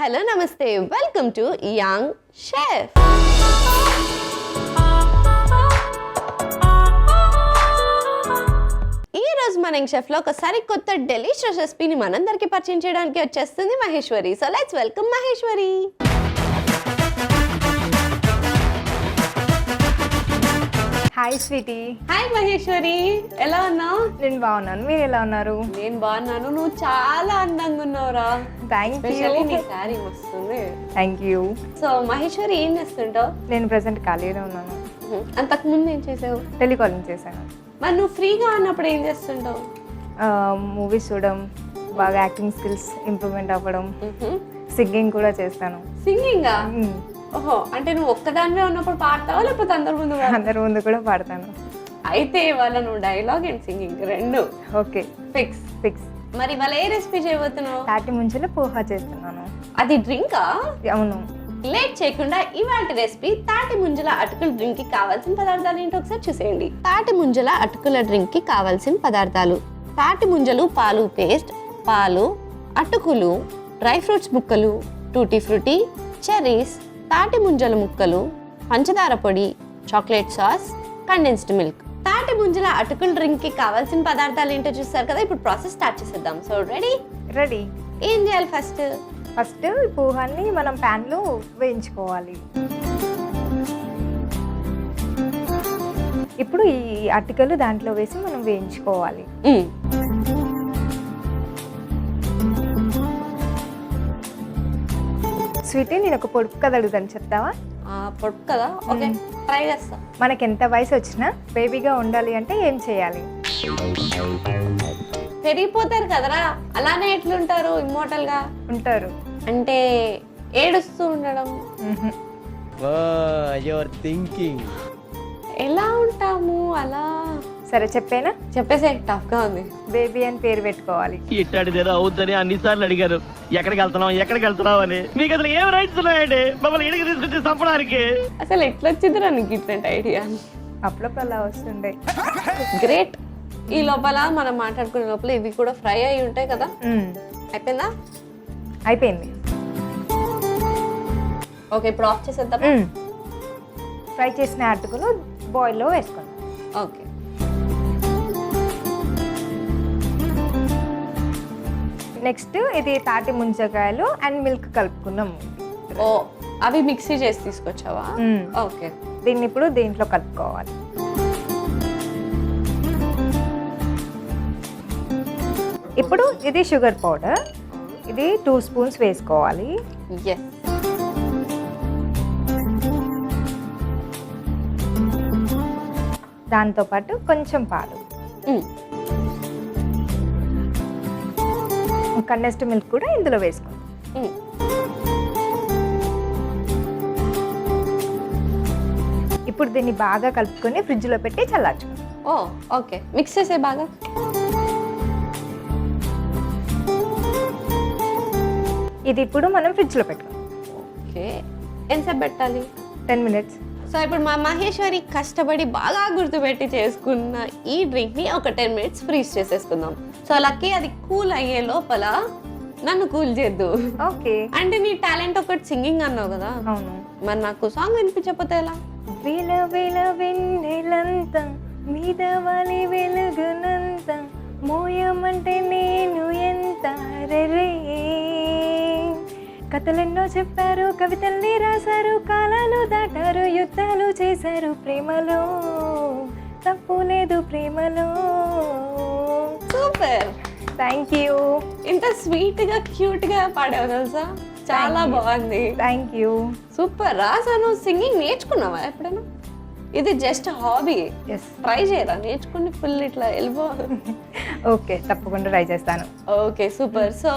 Hello నమస్తే, welcome to young chef. ఈ రోజు మన యంగ్ షెఫ్ లో ఒకసారి కొత్త డెలిషియస్ రెసిపీని మనందరికి పరిచయం చేయడానికి వచ్చేస్తుంది Maheshwari. So let's welcome Maheshwari. Hi sweetie. Hi Maheshwari, ఎలా ఉన్నావు? నేను బాగున్నాను, మీరు ఎలా ఉన్నారు? నేను బాగున్నాను. నువ్వు చాలా అందంగా ఉన్నావురా. Thank you. నీ శారీ వస్తుంది. Thank you. సో మహేశ్వరి, ఏం చేస్తుంటావు? నేను ప్రెసెంట్ ఖాళీగా ఉన్నాను. అంతకు ముందు ఏం చేసావు? టెలికాలింగ్ చేశాను. మరి నువ్వు ఫ్రీగా ఉన్నప్పుడు ఏం చేస్తుంటావు? మూవీస్ చూడడం, బాగా యాక్టింగ్ స్కిల్స్ ఇంప్రూవ్మెంట్ అవ్వడం, సింగింగ్ కూడా చేస్తాను. సింగింగా? ఓహో, అంటే నువ్వు ఒక్కదానివే ఉన్నప్పుడు పాడతావా లేకపోతే అందరి ముందు? అందరి ముందు కూడా పాడతాను. అయితే ఇవాళ నువ్వు డైలాగ్ అండ్ సింగింగ్ రెండు ఓకే, ఫిక్స్. మరి ఇవాళ ఏ రెసిపీ చేయబోతున్నావు? తాటి ముంచులో పోహా చేస్తున్నాను. అది డ్రింకా? అవును. లేట్ చేయకుండా ఇవాళ రెసిపీ తాటి ముంజల అటుకుల డ్రింక్ కి కావాల్సిన పదార్థాలు ఏంటో ఒకసారి చూసేయండి. తాటి ముంజల అటుకుల డ్రింక్ కి కావాల్సిన పదార్థాలు: తాటి ముంజలు పాలు పేస్ట్, పాలు, అటుకులు, డ్రై ఫ్రూట్స్ ముక్కలు, టూటీ ఫ్రూటీ, చెర్రీస్, తాటి ముంజల ముక్కలు, పంచదార పొడి, చాక్లెట్ సాస్, కండెన్స్డ్ మిల్క్. తాటి ముంజల అటుకుల డ్రింక్ కి కావాల్సిన పదార్థాలు ఏంటో చూస్తారు కదా. ఇప్పుడు ప్రాసెస్ స్టార్ట్ చేసేద్దాం. So ready. ఏం చేయాలి? ఫస్ట్ ఈ పోహాన్ని మనం ప్యాన్ లో వేయించుకోవాలి. ఇప్పుడు ఈ అటుకలు దాంట్లో వేసి మనం వేయించుకోవాలి. స్వీటీ, నేను ఒక పొడుపు కథ అడుగుతాను, చెప్తావా? పొడుపు కదా, ఓకే, ట్రై చేస్తా. మనకి ఎంత వయసు వచ్చినా బేబీగా ఉండాలి అంటే ఏం చేయాలి? పెరిగిపోతారు కదరా, అలానే ఎట్లుంటారు? ఇమ్మోర్టల్ గా ఉంటారు. అంటే ఏడుస్తూ ఉండడం. ఎలా ఉంటాము అలా? సరే చెప్పేనా? చెప్పేసే, టఫ్ గా ఉంది. బేబీ అని పేరు పెట్టుకోవాలి. ఇట్టాడిదేదో అవుద్దని అన్నిసార్లు అడిగారు. ఎక్కడికి వెళ్తున్నావు అని. మీకు అసలు ఏం రైట్స్ ఉన్నాయండి మమ్మల్ని ఇంటికి తీసుకొచ్చి చంపడానికి? అసలు ఎట్లా వచ్చిందిరా నీకు ఇట్లాంటి ఐడియా? అప్పుడప్పుడు అలా వస్తుండే. గ్రేట్. ఈ లోపల మనం మాట్లాడుకునే లోపల ఇవి కూడా ఫ్రై అయి ఉంటాయి కదా. అయిపోయిందా? అయిపోయింది. ఓకే, ఇప్పుడు ఆఫ్ చేసేద్దాం. ఫ్రై చేసిన అటుకులు బాయిల్లో వేసుకుందాం. ఓకే. నెక్స్ట్ ఇది తాటి ముంజకాయలు అండ్ మిల్క్ కలుపుకున్నాం. ఓ, అవి మిక్సీ చేసి తీసుకొచ్చావా? ఓకే. దీన్ని ఇప్పుడు దీంట్లో కలుపుకోవాలి. ఇప్పుడు ఇది షుగర్ పౌడర్, ఇది 2 స్పూన్స్ వేసుకోవాలి. ఎస్. దాంతోపాటు కొంచెం పాలు, కండెన్స్డ్ మిల్క్ కూడా ఇందులో వేసుకోండి. ఇప్పుడు దీన్ని బాగా కలుపుకొని ఫ్రిడ్జ్ లో పెట్టి చల్లార్చుకోండి. ఓ ఓకే, మిక్స్ చేసే బాగా. ఇది ఇప్పుడు మనం ఫ్రిడ్జ్ లో పెట్టుకోండి. ఓకే, ఎంతసేపు పెట్టాలి? 10 minutes. సో ఇప్పుడు మా మహేశ్వరి కష్టపడి బాగా గుర్తుపెట్టి చేసుకున్న ఈ డ్రింక్ ని ఒక 10 minutes ఫ్రీజ్ చేసేసుకుందాం. సో లక్కీ అది కూల్ అయ్యే లోపల నన్ను కూల్ చేద్దు. ఓకే. అంటే నీ టాలెంట్ ఒకటి సింగింగ్ అన్నావు కదా. అవును. మరి నాకు సాంగ్ వినిపించకపోతే ఎలా? వేల వేల వెన్నెలంత మీద వాలి వెలుగునంత మోయమంటే నేను ఎంత రే. కథలెన్నో చెప్పారు, కవితల్ని రాశారు, కాలాలు దాటారు, యుద్ధాలు చేశారు, ప్రేమలో తప్పు లేదు ప్రేమలో. Super, thank you. ఇంత స్వీట్ గా క్యూట్ గా పాడావు తెలుసా, చాలా బాగుంది. Thank you. సూపర్. రాసాను. సింగింగ్ నేర్చుకున్నావా ఎప్పుడైనా? ఇది జస్ట్ హాబీ. ట్రై చేయరా, నేర్చుకుని ఫుల్ ఇట్లా వెళ్ళిపో. ఓకే, తప్పకుండా ట్రై చేస్తాను. Okay, super. సో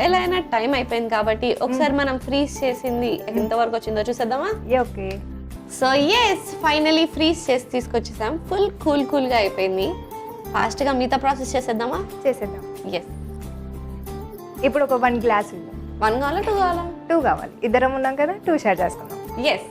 ఎలా అయినా టైం అయిపోయింది కాబట్టి ఒకసారి మనం ఫ్రీజ్ చేసింది ఎంతవరకు వచ్చిందో చూసేద్దామా? Okay. So yes, finally freeze చేసి తీసుకొచ్చేసాం. ఫుల్ కూల్ గా అయిపోయింది. ఫాస్ట్ గా మిగతా ప్రాసెస్ చేసేద్దామా? చేసేద్దాం. ఎస్. ఇప్పుడు ఒక 1 glass. 1 కావాలా 2 కావాలా? 2 కావాలి. ఇద్దరం ఉన్నాం కదా, 2 షేర్ చేసుకుందాం. ఎస్.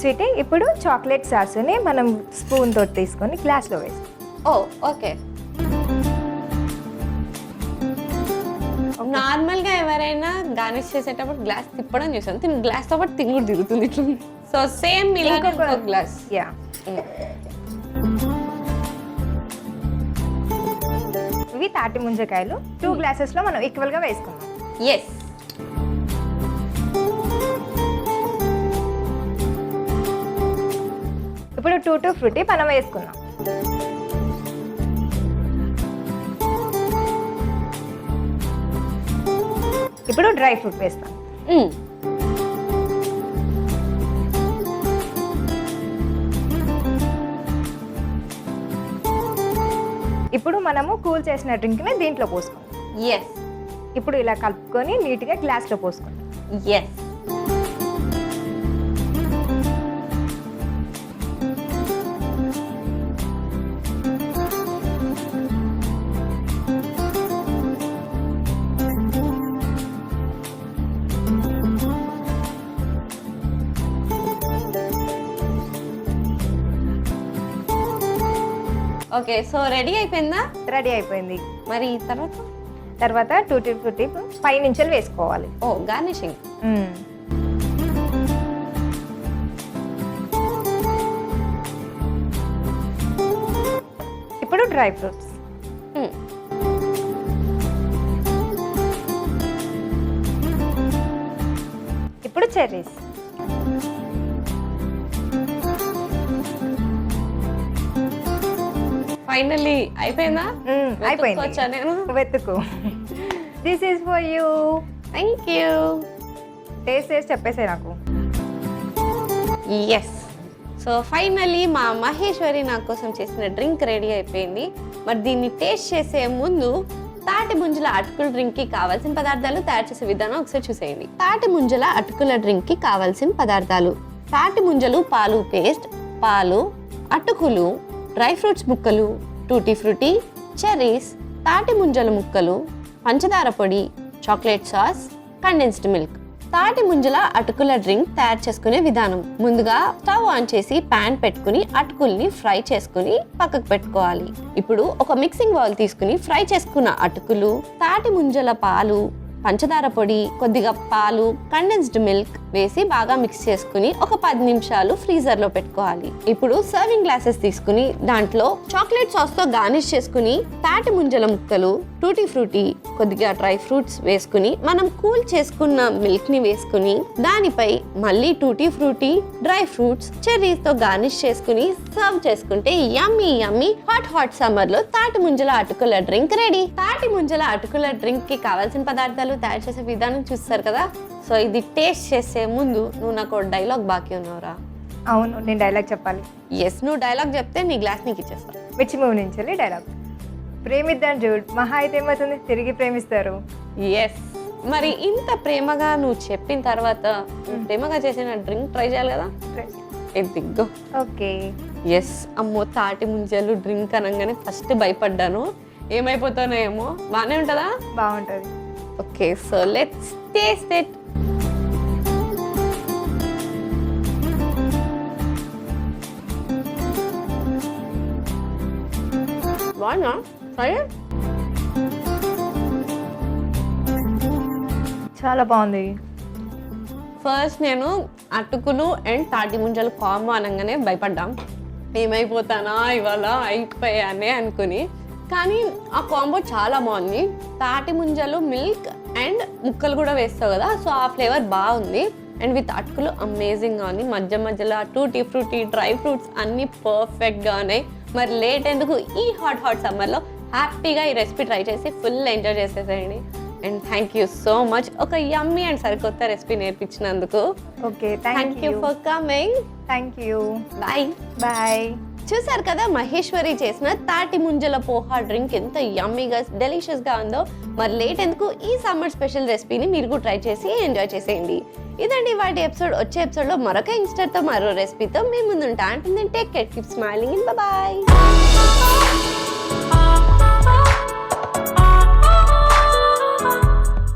స్వీటీ, ఇప్పుడు చాక్లెట్ సాస్ని మనం స్పూన్ తోటి తీసుకొని గ్లాస్లో వేస్తాం. ఓ ఓకే. నార్మల్ గా ఎవరైనా గార్నిష్ చేసేటప్పుడు గ్లాస్ తిప్పడం చేసాను, తిని గ్లాస్ తో పాటు తిని కూడా తిరుగుతుంది ఇట్లా. సో సేమ్ ఇంకొక గ్లాస్. యా, ఇవి తాటి ముంజకాయలు 2 గ్లాసెస్ లో మనం ఈక్వల్ గా వేసుకున్నాం. ఎస్. ఇప్పుడు 2 ఫ్రూటీ మనం వేసుకున్నాం. ఇప్పుడు డ్రై ఫ్రూట్ వేస్తాం. ఇప్పుడు మనము కూల్ చేసిన డ్రింక్ ని దీంట్లో పోసుకుంటాం. ఎస్. ఇప్పుడు ఇలా కలుపుకొని నీట్గా గ్లాస్లో పోసుకుంటాం. ఎస్. ఓకే, సో రెడీ అయిపోయిందా? రెడీ అయిపోయింది. మరి తర్వాత 2 ఫ్రూటీ పై నుంచి వేసుకోవాలి. ఓ, గార్నిషింగ్. ఇప్పుడు డ్రై ఫ్రూట్స్. ఇప్పుడు చెర్రీస్. ఫైనల్లీ అయిపోయిందా? అయిపోయింది. వెతుక్కోవచ్చా నేను? వెతుకు. This is for you. Thank you. Taste చేసి చెప్పేసే నాకు. ఎస్. సో ఫైనల్లీ మా మహేశ్వరి నా కోసం చేసిన డ్రింక్ రెడీ అయిపోయింది. మరి దీన్ని టేస్ట్ చేసే ముందు తాటి ముంజల అటుకుల డ్రింక్ కి కావాల్సిన పదార్థాలు, తయారు చేసే విధానం ఒకసారి చూసేయండి. తాటి ముంజల అటుకుల డ్రింక్ కి కావాల్సిన పదార్థాలు: తాటి ముంజలు పాలు పేస్ట్, పాలు, అటుకులు, డ్రై ఫ్రూట్స్ ముక్కలు, టూటీ ఫ్రూటీ, చెర్రీస్, తాటి ముంజల ముక్కలు, పంచదార పొడి, చాక్లెట్ సాస్, కండెన్స్డ్ మిల్క్. తాటి ముంజల అటుకుల డ్రింక్ తయారు చేసుకునే విధానం: ముందుగా స్టవ్ ఆన్ చేసి ప్యాన్ పెట్టుకుని అటుకుల్ని ఫ్రై చేసుకుని పక్కకు పెట్టుకోవాలి. ఇప్పుడు ఒక మిక్సింగ్ బౌల్ తీసుకుని ఫ్రై చేసుకున్న అటుకులు, తాటి ముంజల పాలు, పంచదార పొడి, కొద్దిగా పాలు, కండెన్స్డ్ మిల్క్ వేసి బాగా మిక్స్ చేసుకుని ఒక 10 నిమిషాలు ఫ్రీజర్ లో పెట్టుకోవాలి. ఇప్పుడు సర్వింగ్ గ్లాసెస్ తీసుకుని దాంట్లో చాక్లెట్ సాస్ తో గార్నిష్ చేసుకుని తాటి ముంజల ముక్కలు, టూటీ ఫ్రూటీ, కొద్దిగా డ్రై ఫ్రూట్స్ వేసుకుని మనం కూల్ చేసుకున్న మిల్క్ ని వేసుకుని దానిపై మళ్ళీ tutti frutti, dry fruits, cherries తో గార్నిష్ చేసుకుని సర్వ్ చేసుకుంటే యమ్మీ యమ్మీ హాట్ సమ్మర్ లో తాటి ముంజల అటుకుల డ్రింక్ రెడీ. తాటి ముంజల అటుకుల డ్రింక్ కి కావాల్సిన పదార్థాలు, తయారు చేసే విధానం చూస్తారు కదా. సో ఇది టేస్ట్ చేసే ముందు నువ్వు నాకు డైలాగ్ బాకీ ఉన్నావురా. అవును, నేను డైలాగ్ చెప్పాలి. ఎస్, నువ్వు డైలాగ్ చెప్తే నీ గ్లాస్ నీకు ఇచ్చేస్తా. మిర్చి మూవీ నుంచి డైలాగ్. ప్రేమిద్దాం జూడ్, మహా అయితే ఏమవుతుంది, తిరిగి ప్రేమిస్తారు. ఎస్. మరి ఇంత ప్రేమగా నువ్వు చెప్పిన తర్వాత నువ్వు ప్రేమగా చేసిన డ్రింక్ ట్రై చేయాలి కదా. దిగ్గో. ఓకే. ఎస్. అమ్మో, తాటి ముంజలు డ్రింక్ అనగానే ఫస్ట్ భయపడ్డాను, ఏమైపోతానో ఏమో. బాగానే ఉంటుందా? బాగుంటుంది. Okay, so let's taste it. బాగుందా? సరే, చాలా బాగుంది. ఫస్ట్ నేను అటుకులు అండ్ తాటి ముంజలు కాంబో అనగానే భయపడ్డాం, ఏమైపోతానా ఇవాళ అయిపోయానే అనుకుని. కానీ ఆ కాంబో చాలా బాగుంది. తాటి ముంజలు, మిల్క్ అండ్ ముక్కలు కూడా వేస్తావు కదా, సో ఆ ఫ్లేవర్ బాగుంది. అండ్ విత్ అటుకులు అమేజింగ్గా ఉంది. మధ్యలో టూటీ ఫ్రూటీ, డ్రై ఫ్రూట్స్ అన్నీ పర్ఫెక్ట్గా ఉన్నాయి. మరి లేట్ ఎందుకు, ఈ హాట్ సమ్మర్లో హ్యాపీగా ఈ రెసిపీ ట్రై చేసి ఫుల్ ఎంజాయ్ చేసేసేయండి. And thank you so much ఒక యమ్మీ అండ్ సరికొత్త రెసిపీ నేర్పించినందుకు. Okay, thank you for coming. Thank you. Bye bye. చూసారు కదా మహేశ్వరి చేసిన తాటి ముంజల పోహా డ్రింక్ ఎంత యమ్మీగా డెలిషియస్గా ఉందో. మరి లేట్ ఎందుకు, ఈ సమ్మర్ స్పెషల్ రెసిపీని మీరు కూడా ట్రై చేసి ఎంజాయ్ చేసేయండి. ఇదండి వాటి ఎపిసోడ్. వచ్చే ఎపిసోడ్లో మరొక ఇన్స్టాతో మరో రెసిపీతో మీ ముందుంటా. అంటే take care, keep smiling, bye.